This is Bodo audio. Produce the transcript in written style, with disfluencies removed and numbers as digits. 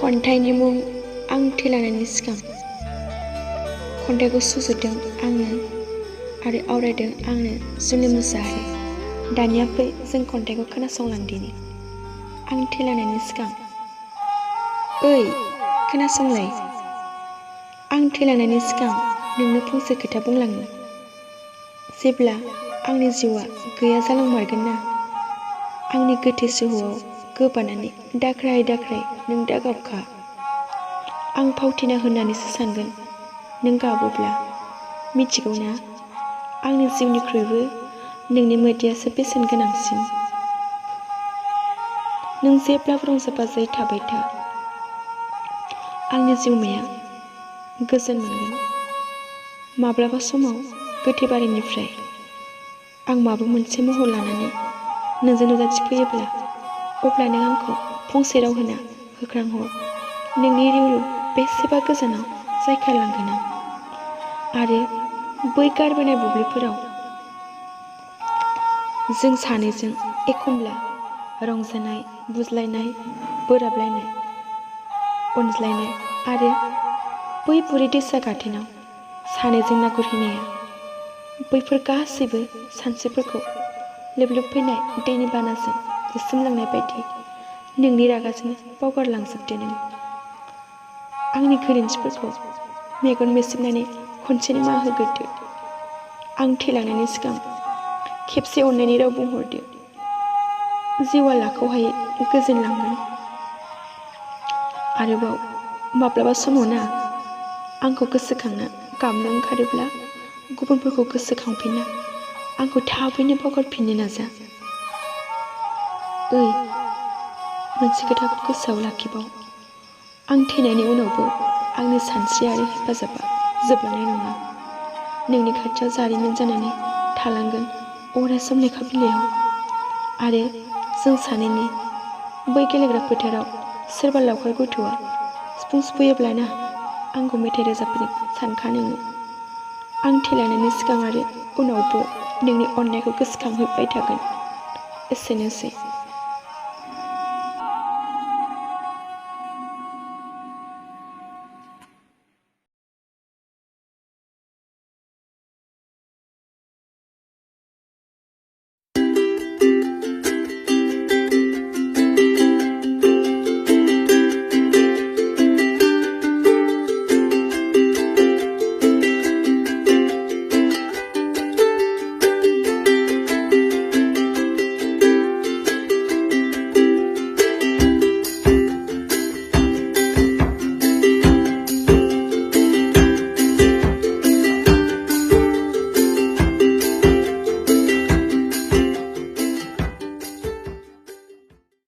खन्थाइनि मुं आं थैलांनायनि सिगां। खन्थाइखौ सुजुदों आंनो आरो आवरायदों आंनो जुलि मुसाहारि। दानिया फै जों खन्थाइखौ खोनासंलांदिनि। आं थैलांनायनि सिगां। ओइ खोनासंलाय, आं थैलांनायनि सिगां नोंनो फंसे खोथा बुंलांनो। जेब्ला आंनि जिउआ गैया जालांमारगोन ना, आंनि गोथै सह'आव गोबानानै दाख्राय दाख्राय नों दागाबखा। आं फावथिना होननानैसो सानगोन नों गाबोब्ला। मिथिगौ ना, आंनि जिउनिख्रुइबो नोंनि मोदैयासो बेसेन गोनांसिन। नों जेब्लाबो रंजा बाजायै थाबाय था, आंनि जिउमाया गोजोन मोनगोन। माब्लाबा समाव गोथैबारिनिफ्राय आं माबा मोनसे महर लानानै नोंजों नुजाथिफैयोब्ला, अब्ला नों आंखौ फंसे राव होना होख्रांहर। नोंनि रिउ बेसेबा गोजानाव जायखारलांगोन आं, आरो बै गारबोनाय बुब्लिफोराव जों सानैजों एखमब्ला रंजानाय, बुज्लायनाय, बोराबलायनाय, अनज्लायनाय आरो बै बुरै दैसा गाथोनाव सानैजों ना गुरहैनाया, बैफोर गासैबो सानस्रिफोरखौ लोब लोब फैनाय दैनि बानाजों बुसोमलांनाय बायदि नोंनि रागाजों बावगारलांजोबदो नों। आंनि गोरोन्थिफोरखौ मेगन मेसेबनानै खनसेनो माफ होग्रोदो। आं थैलांनायनि सिगां खेबसे अननायनि राव बुंहरदो। जिउआ लाखौहायै गोजोनलांगोन। आरोबाव माब्लाबा समाव ना, आंखौ गोसोखांना गाबनो ओंखारोब्ला गुबुनफोरखौ गोसोखांफिनना आंखौ थाबैनो बावगारफिननो नाजा। ओइ, मोनसे खोथाखौ गोसोआव लाखिबाव, आं थैनायनि उनावबो आंनि सानस्रि आरो हेफाजाबा जोबलांनाय नङा। नोंनि खाथियाव जारिमिन जानानै थालांगोन अरायसम लेखा बिलाइयाव। आरो जों सानैनि बै गेलेग्रा फोथाराव सोरबा लावखार गथ'आ सिफुं सुफैयोब्ला ना, आंखौ मेथाइ रोजाबनो सानखा नोङो। आं थैलांनायनि सिगां आरो उनावबो नोंनि अननायखौ गोसोखांहोबाय थागोन। एसेनोसै।